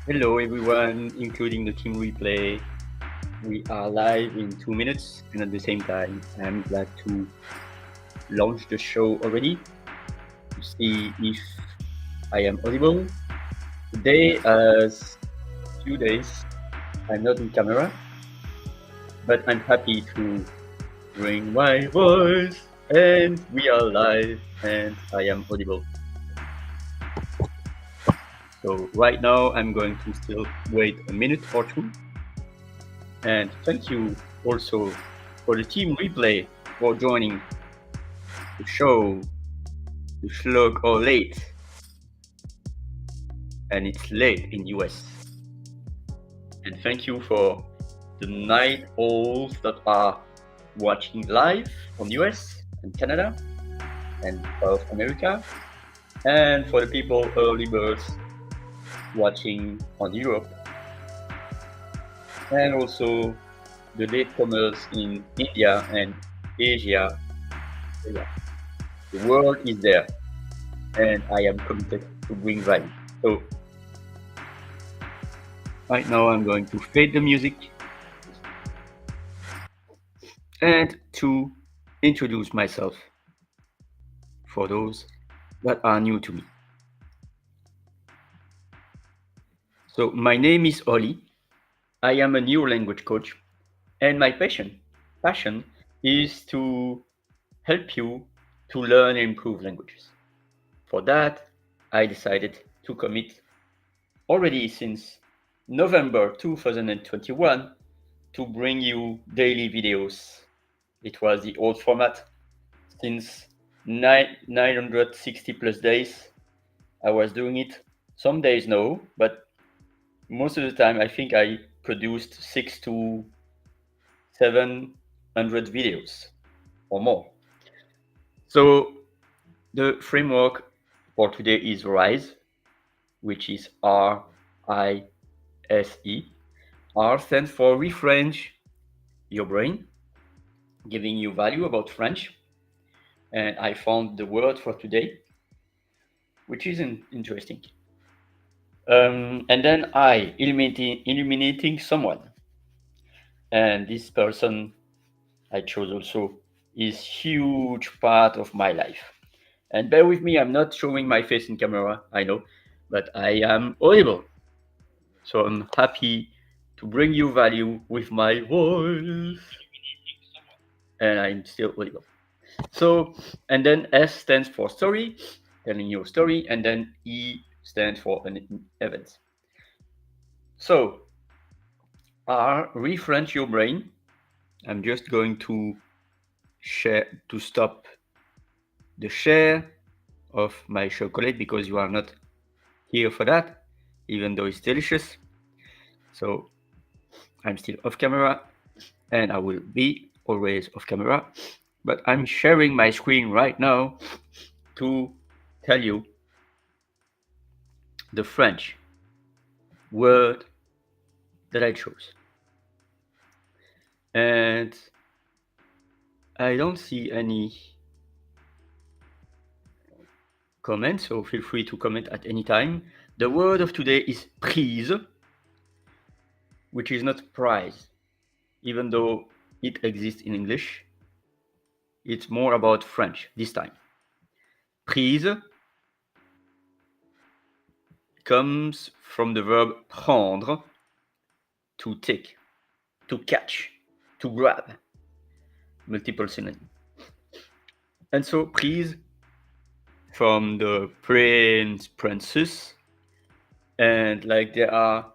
Hello everyone, including the team replay. We are live in 2 minutes, and at the same time, I'm glad to launch the show already to see if I am audible. Today, as few days, I'm not in camera, but I'm happy to bring my voice, and we are live, and I am audible. So right now, I'm going to still wait a minute or two. And thank you also for the team replay for joining the show, the ChLogOlate. And it's late in US. And thank you for the night owls that are watching live on US and Canada and South America. And for the people, early birds, watching on Europe. And also the latecomers in India and Asia. So yeah, the world is there, and I am committed to bring value. So right now I'm going to fade the music and to introduce myself for those that are new to me. So my name is Oli. I am a new language coach, and my passion is to help you to learn and improve languages. For that, I decided to commit already since November 2021 to bring you daily videos. It was the old format since 960 plus days. I was doing it. Some days no, but most of the time I think I produced 6 to 700 videos or more. So the framework for today is RISE, which is RISE. R stands for ReFrench your brain, giving you value about French. And I found the word for today, which is interesting. And then I, illuminating someone. And this person I chose also is huge part of my life. And bear with me, I'm not showing my face in camera, I know, but I am audible. So I'm happy to bring you value with my voice. And I'm still audible. So, and then S stands for story, telling your story, and then E stands for an event. So, R, ReFrench your brain. I'm just going to stop the share of my chocolate because you are not here for that, even though it's delicious. So I'm still off camera, and I will be always off camera, but I'm sharing my screen right now to tell you the French word that I chose. And I don't see any comments, so feel free to comment at any time. The word of today is prise, which is not prize, even though it exists in English. It's more about French this time. Prise comes from the verb prendre, to take, to catch, to grab. Multiple synonyms. And so prise from the princess, and like there are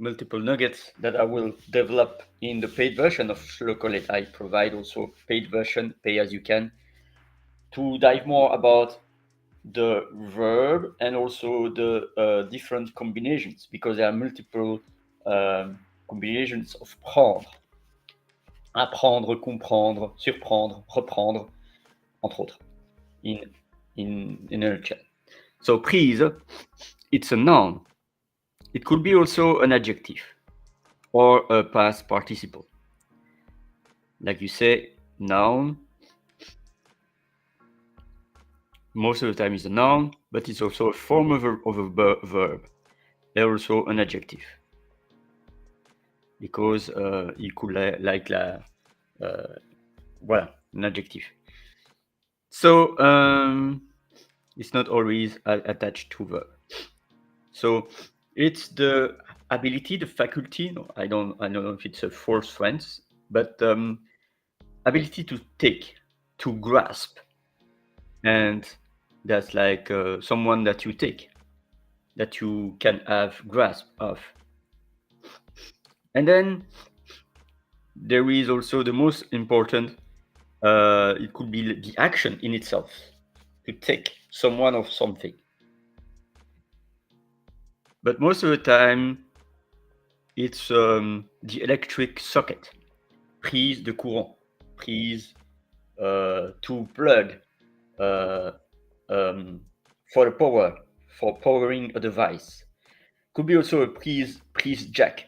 multiple nuggets that I will develop in the paid version of ChLogOlate. I provide also paid version, pay as you can, to dive more about the verb and also the different combinations, because there are multiple combinations of prendre. Apprendre, comprendre, surprendre, reprendre, entre autres, in a nutshell. So prise, it's a noun. It could be also an adjective or a past participle. Like you say, noun, most of the time is a noun, but it's also a form of a verb. and also an adjective, because it could voilà, an adjective. So it's not always attached to verb. So it's the ability, the faculty. No, I don't know if it's a force tense, but ability to take, to grasp, and that's like someone that you take, that you can have grasp of. And then there is also the most important. It could be the action in itself, to take someone or something. But most of the time, it's the electric socket, prise de courant, prise to plug for the power, for powering a device. Could be also a prise jack,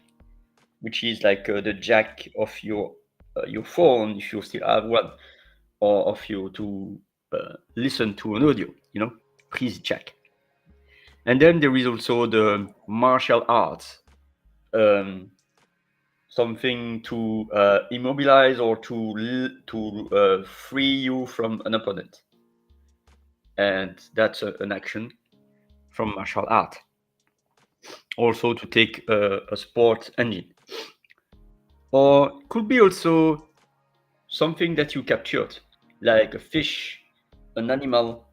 which is like the jack of your phone, if you still have one, or of you to listen to an audio, prise jack. And then there is also the martial arts, something to immobilize or to free you from an opponent, and that's an action from martial art. Also to take a sport engine, or could be also something that you captured, like a fish, an animal.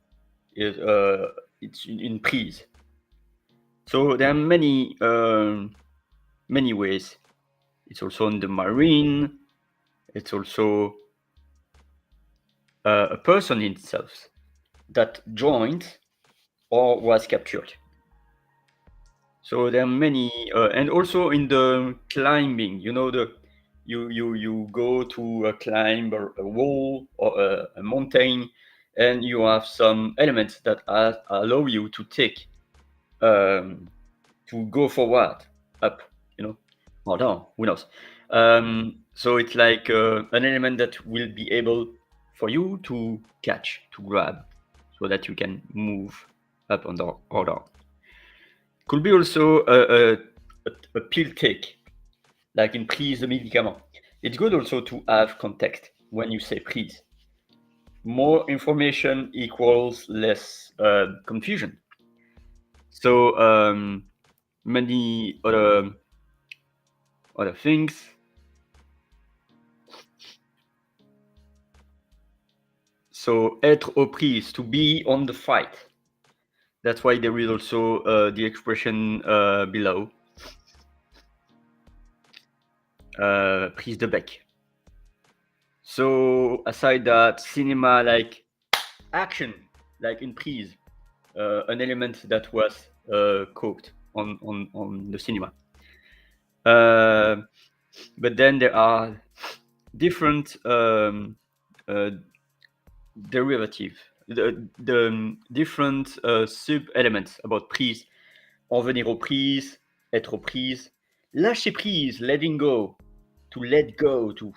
It's in prise. So there are many ways. It's also in the marine. It's also a person itself that joined or was captured. So there are many, and also in the climbing, you go to climb a wall or a mountain, and you have some elements that allow you to take, to go forward, up, or down, who knows. So it's like an element that will be able for you to catch, to grab, so that you can move up and down or down. Could be also a pill take, like in prise de médicament. It's good also to have context when you say prise. More information equals less confusion. So many other things. So être aux prises, to be on the fight. That's why there is also the expression below. Prise de bec. So aside that, cinema, like action, like in prise, an element that was cooked on the cinema. But then there are different derivatives, the different sub-elements about prise. En venir aux prises, être aux prises, lâcher prise, letting go, to let go, to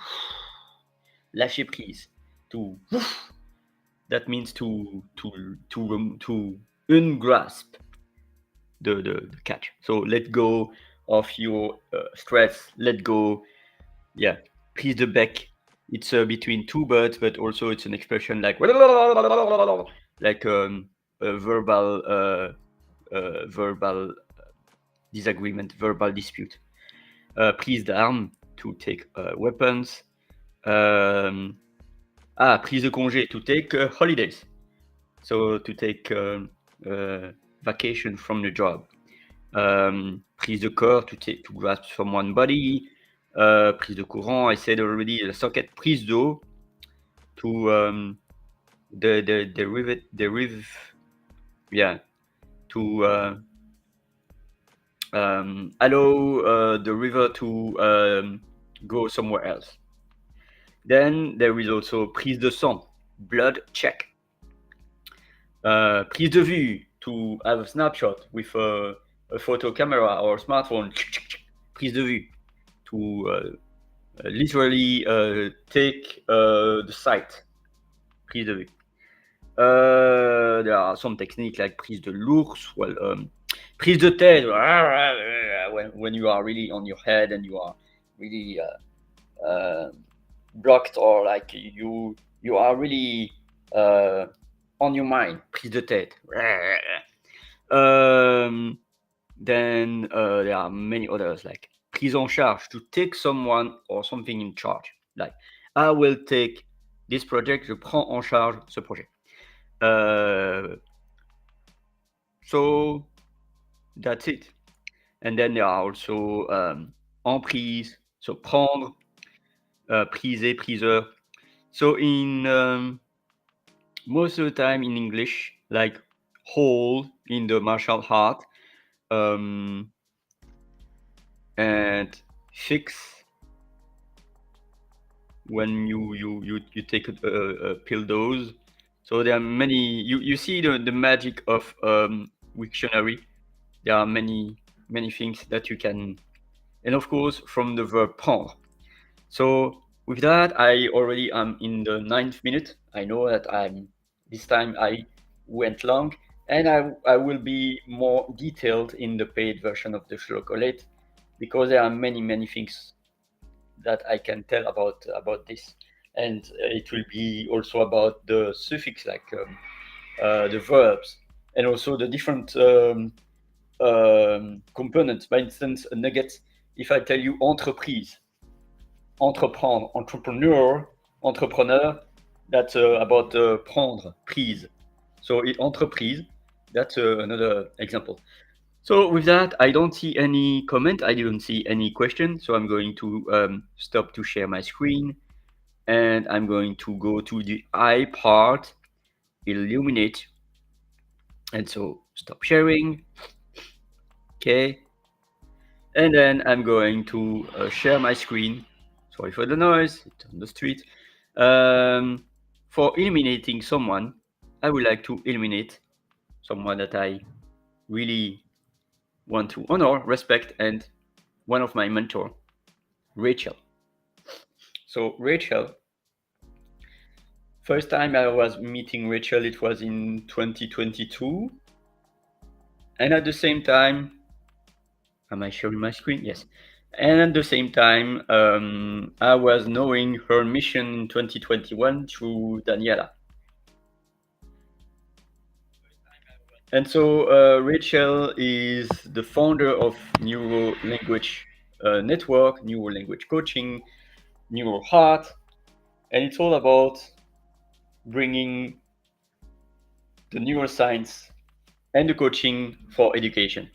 lâcher prise, to that means to ungrasp the catch. So let go of your stress, let go. Yeah, prise de bec. It's between two birds, but also it's an expression like a verbal disagreement, verbal dispute. Prise d'armes, to take weapons. Prise de congé, to take holidays. So to take vacation from the job. Prise de corps, to grasp someone's body. Prise de courant, I said already, the socket. Prise d'eau, to to allow the river to go somewhere else. Then there is also prise de sang, blood check. Prise de vue, to have a snapshot with a photo camera or smartphone. Prise de vue, to literally take the site. Prise de vue. There are some techniques like prise de l'ours, well, prise de tête, when you are really on your head and you are really blocked, or like you are really on your mind, prise de tête. Then there are many others, like prise en charge, to take someone or something in charge. Like, I will take this project, je prends en charge ce projet. So that's it. And then there are also emprise, so prendre, priser, priseur. So in most of the time in English, like hold in the martial art, and fix when you take a pill dose. So there are many. You see the magic of Wiktionary. There are many things that you can, and of course from the verb prendre. So with that, I already am in the 9th minute. I know that this time I went long, and I will be more detailed in the paid version of the ChLogOlate, because there are many things that I can tell about this, and it will be also about the suffix, like the verbs, and also the different components. For instance, a nugget. If I tell you entreprise, entreprendre, entrepreneur, that's about prendre, prise. So entreprise, that's another example. So with that, I don't see any comment. I didn't see any question. So I'm going to stop to share my screen, and I'm going to go to the I part, Illuminate. And so stop sharing. Okay. And then I'm going to share my screen. Sorry for the noise, it's on the street. For eliminating someone, I would like to eliminate someone that I really want to honor, respect, and one of my mentor, Rachel. So Rachel, first time I was meeting Rachel, it was in 2022. And at the same time, am I showing my screen? Yes. And at the same time, I was knowing her mission in 2021 through Daniela. And so Rachel is the founder of Neuro Language Network, Neuro Language Coaching, Neuro Heart, and it's all about bringing the neuroscience and the coaching for education.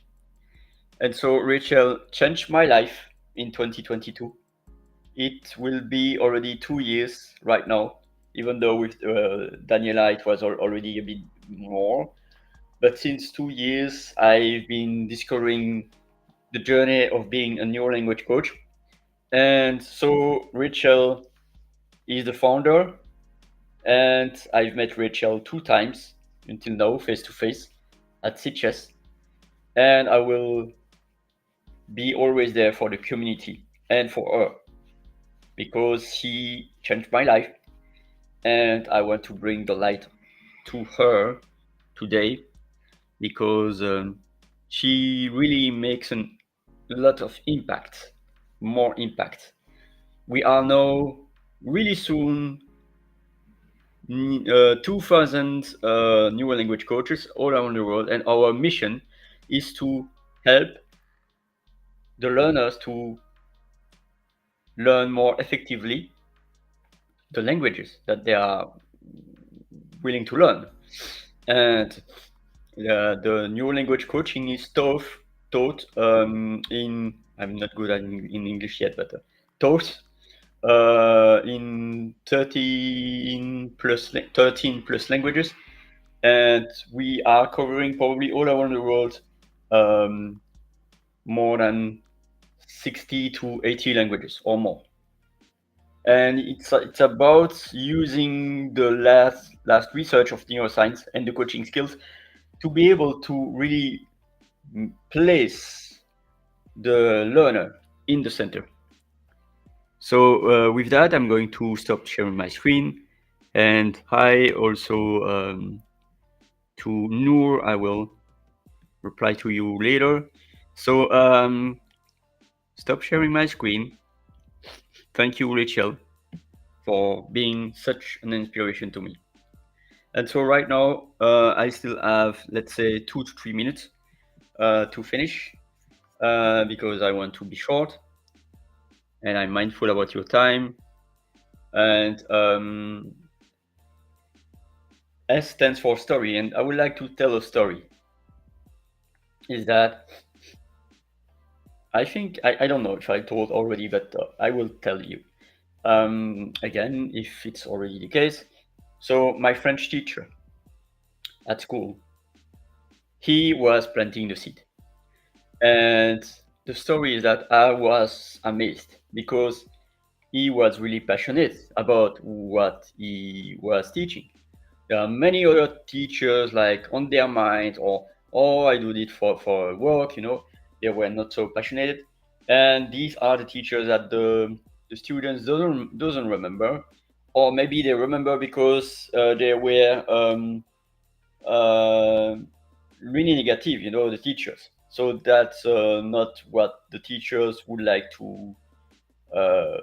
And so Rachel changed my life in 2022. It will be already 2 years right now, even though with Daniela it was already a bit more. But since 2 years, I've been discovering the journey of being a neuro-language coach. And so Rachel is the founder, and I've met Rachel 2 times until now, face to face at CHS. And I will be always there for the community and for her, because she changed my life, and I want to bring the light to her today, because she really makes a lot of impact, more impact. We are now really soon 2,000 neuro language coaches all around the world, and our mission is to help the learners to learn more effectively the languages that they are willing to learn. And the neuro language coaching is taught in, I'm not good at in English yet, but taught in 13 plus languages, and we are covering probably all around the world more than 60 to 80 languages or more. And it's about using the last research of neuroscience and the coaching skills to be able to really place the learner in the center. So with that, I'm going to stop sharing my screen, and hi also to Noor. I will reply to you later. So stop sharing my screen. Thank you, Rachel, for being such an inspiration to me. And so right now, I still have, let's say, 2 to 3 minutes to finish because I want to be short and I'm mindful about your time. And S stands for story, and I would like to tell a story. Is that I don't know if I told already, but I will tell you again if it's already the case. So my French teacher at school, he was planting the seed, and the story is that I was amazed because he was really passionate about what he was teaching. There are many other teachers like on their mind or oh I do it for work, they were not so passionate. And these are the teachers that the students doesn't remember, or maybe they remember because they were uh, really negative, the teachers. So that's not what the teachers would like uh,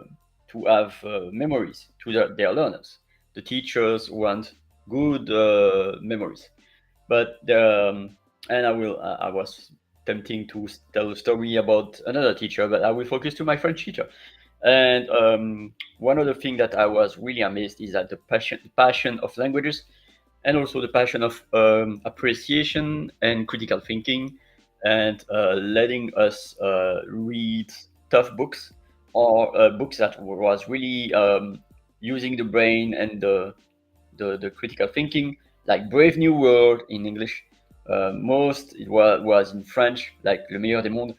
to have memories to their learners. The teachers want good memories. But and I was tempting to tell a story about another teacher, but I will focus to my French teacher. And one other thing that I was really amazed is that the passion of languages, and also the passion of appreciation and critical thinking, and letting us read tough books or books that was really using the brain and the critical thinking, like Brave New World in English. Most it was in French, like Le Meilleur des Mondes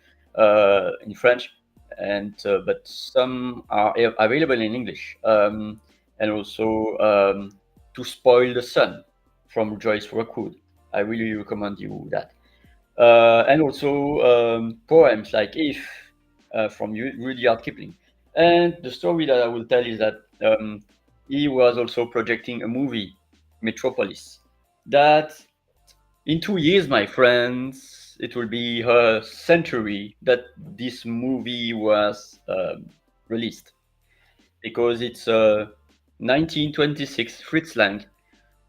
in French, and but some are available in English. And also To Spoil the Sun from Joyce Rockwood. I really recommend you that. And also poems like If from Rudyard Kipling. And the story that I will tell is that he was also projecting a movie, Metropolis, that in 2 years, my friends, it will be a century that this movie was released, because it's 1926 Fritz Lang,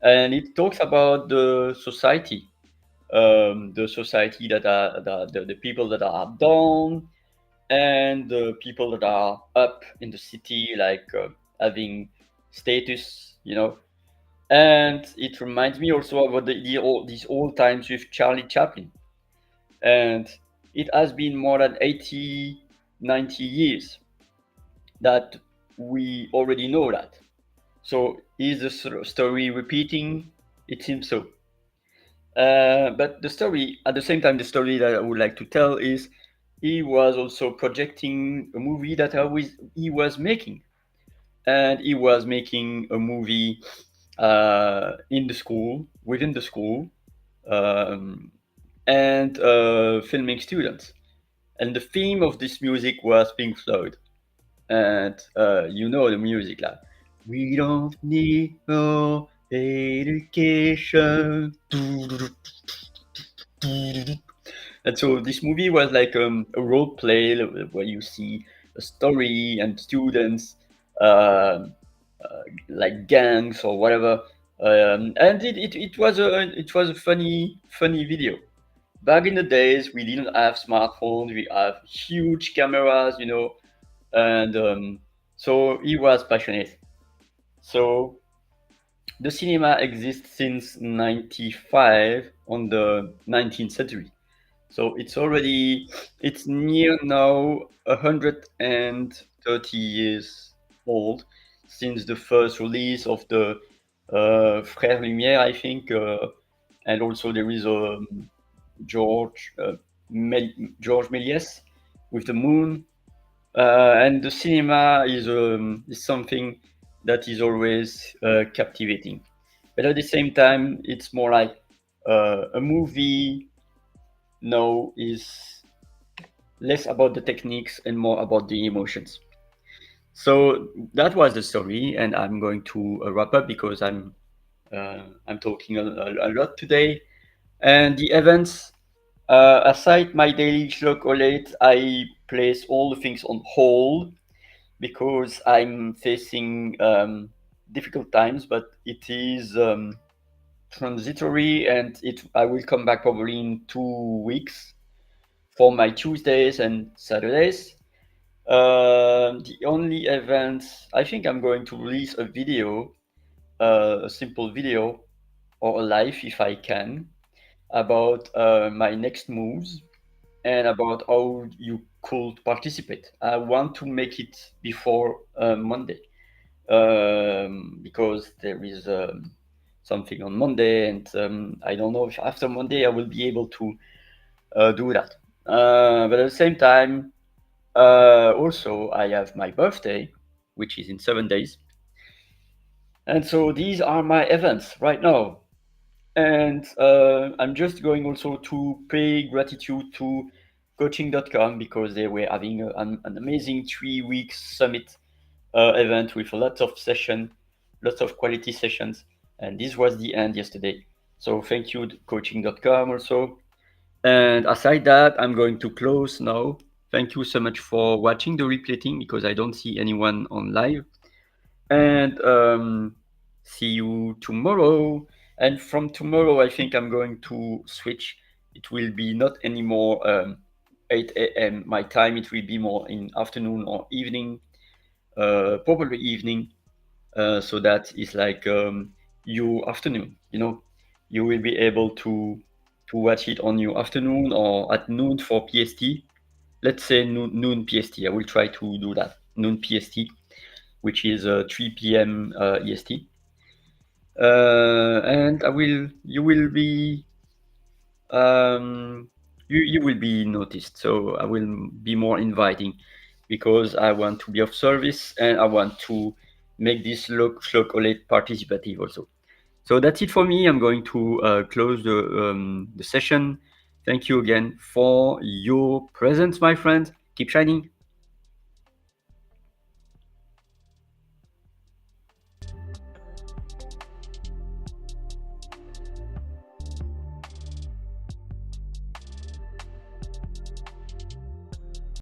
and it talks about the society that are the people that are down and the people that are up in the city, like having status, And it reminds me also about these old times with Charlie Chaplin. And it has been more than 80, 90 years that we already know that. So is the story repeating? It seems so. But the story, at the same time, the story that I would like to tell is he was also projecting a movie that he was making. And he was making a movie in the school, within the school, um, and filming students. And the theme of this music was Pink Floyd. And you know the music, like, we don't need no education. And so this movie was like a role play where you see a story and students, uh, like gangs or whatever. And it was a funny video. Back in the days, we didn't have smartphones. We have huge cameras, and so he was passionate. So the cinema exists since 95 on the 19th century. So it's near now 130 years old since the first release of the Frères Lumière, I think, and also there is George George Méliès with the Moon, and the cinema is something that is always captivating. But at the same time, it's more like a movie now is less about the techniques and more about the emotions. So that was the story, and I'm going to wrap up because I'm talking a lot today. And the events Aside my daily ChLogOlate, I place all the things on hold because I'm facing difficult times, but it is transitory, and I will come back probably in 2 weeks for my Tuesdays and Saturdays. The only event, I think I'm going to release a video, a simple video or a live if I can, about my next moves and about how you could participate. I want to make it before Monday because there is something on Monday, and I don't know if after Monday I will be able to do that. But at the same time, also I have my birthday, which is in 7 days. And so these are my events right now. And I'm just going also to pay gratitude to coaching.com because they were having an amazing 3 week summit event with lots of sessions, lots of quality sessions. And this was the end yesterday. So thank you, coaching.com also. And aside that, I'm going to close now. Thank you so much for watching the replating because I don't see anyone on live. And see you tomorrow. And from tomorrow, I think I'm going to switch. It will be not anymore 8 a.m. my time. It will be more in afternoon or evening, probably evening. So that is like your afternoon. You will be able to watch it on your afternoon or at noon for PST. Let's say noon PST. I will try to do that noon PST, which is 3 p.m. EST. And you will be you will be noticed. So I will be more inviting because I want to be of service and I want to make this ChLogOlate participative also. So that's it for me. I'm going to close the session. Thank you again for your presence, my friends. Keep shining.